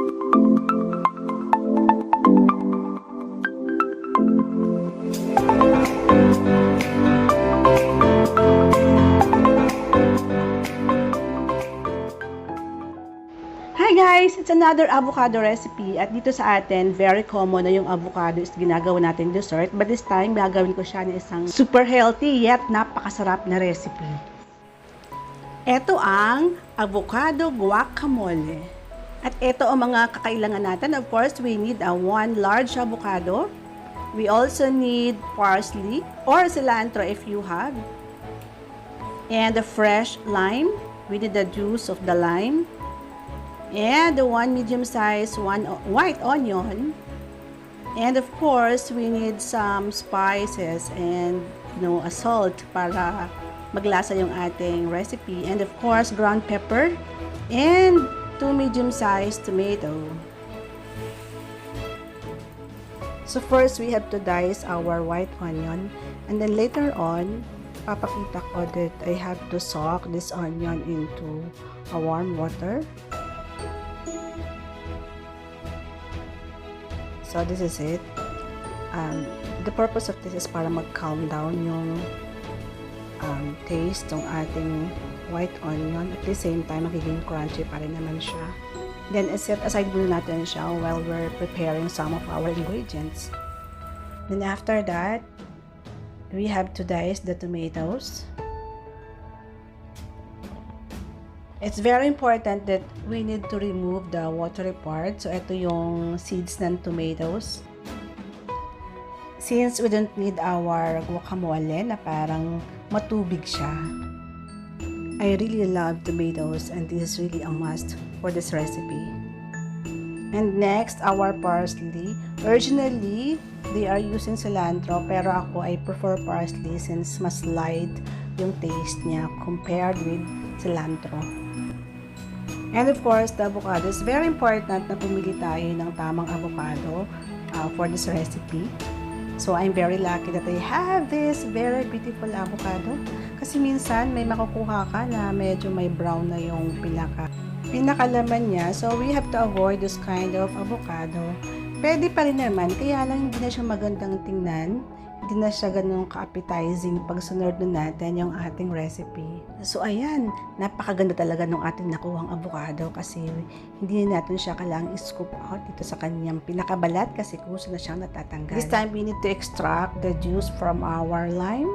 Hi guys! It's another avocado recipe at dito sa atin, very common na yung avocado is ginagawa natin dessert, but this time gagawin ko siya ng isang super healthy yet napakasarap na recipe. Ito ang avocado guacamole. At ito ang mga kakailangan natin. Of course, we need a 1 large avocado. We also need parsley or cilantro if you have. And a fresh lime. We need the juice of the lime. And 1 medium-sized white onion. And of course, we need some spices and a salt para maglasa yung ating recipe. And of course, ground pepper and 2 medium-sized tomato. So first, we have to dice our white onion, and then later on, papakita ko that I have to soak this onion into a warm water. So this is it. The purpose of this is para mag-calm down yung taste ng ating white onion. At the same time, magiging crunchy pa rin naman siya. Then, set aside muna natin siya while we're preparing some of our ingredients. Then after that, we have to dice the tomatoes. It's very important that we need to remove the watery part. So, ito yung seeds ng tomatoes. Since we don't need our guacamole na parang matubig siya, I really love tomatoes and this is really a must for this recipe. And next, our parsley. Originally, they are using cilantro, pero ako, I prefer parsley since mas light yung taste niya compared with cilantro. And of course, the avocado is very important na pumili tayo ng tamang avocado for this recipe. So, I'm very lucky that I have this very beautiful avocado. Kasi minsan, may makukuha ka na medyo may brown na yung pinakalaman niya. So, we have to avoid this kind of avocado. Pwede pa rin naman, kaya lang hindi na siya magandang tingnan. Hindi na siya ganun ka-appetizing pag sunod na natin yung ating recipe. So, ayan, napakaganda talaga ng ating nakuhang avocado kasi hindi natin siya kailangang i-scoop out dito sa kanyang pinakabalat kasi kusa na siyang natatanggal. This time, we need to extract the juice from our lime.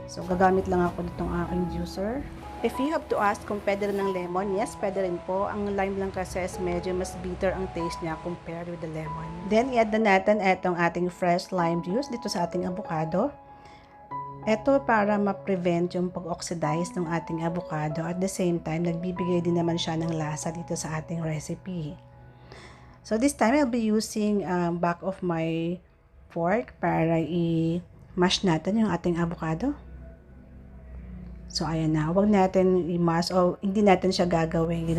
So, gagamit lang ako nitong aking juicer. If you have to ask kung pwede rin ng lemon, yes, pwede rin po. Ang lime lang kasi is medyo mas bitter ang taste niya compared with the lemon. Then, i-add na natin itong ating fresh lime juice dito sa ating avocado. Ito para ma-prevent yung pag-oxidize ng ating avocado. At the same time, nagbibigay din naman siya ng lasa dito sa ating recipe. So, this time, I'll be using back of my fork para i-mash natin yung ating avocado. So, ayan na. Huwag natin i-mash o hindi natin siya gagawin,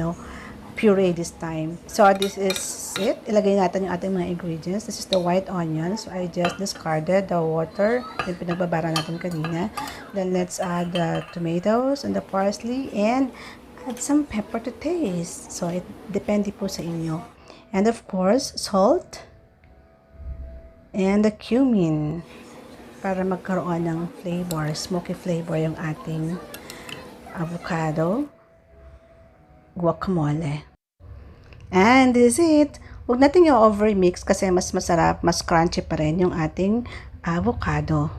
puree this time. So, this is it. Ilagay natin yung ating mga ingredients. This is the white onion. So, I just discarded the water. Yung pinagbabara natin kanina. Then, let's add the tomatoes and the parsley and add some pepper to taste. So, it depende po sa inyo. And of course, salt and the cumin para magkaroon ng flavor, smoky flavor yung ating avocado guacamole. And this is it. Huwag natin yung over-mix kasi mas masarap, mas crunchy pa rin yung ating avocado.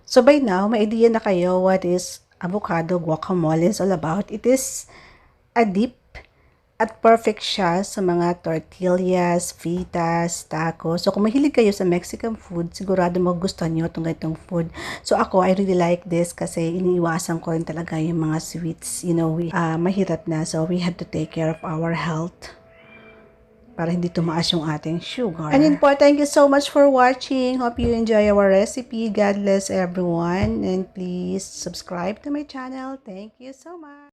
So by now, may idea na kayo what is avocado guacamole is all about. It is a dip at perfect siya sa mga tortillas, fritas, tacos. So, kung mahilig kayo sa Mexican food, sigurado magugustuhan nyo itong ganitong food. So, ako, I really like this kasi iniiwasan ko rin talaga yung mga sweets. Mahirap na. So, we have to take care of our health para hindi tumaas yung ating sugar. And yun po, thank you so much for watching. Hope you enjoy our recipe. God bless everyone. And please subscribe to my channel. Thank you so much.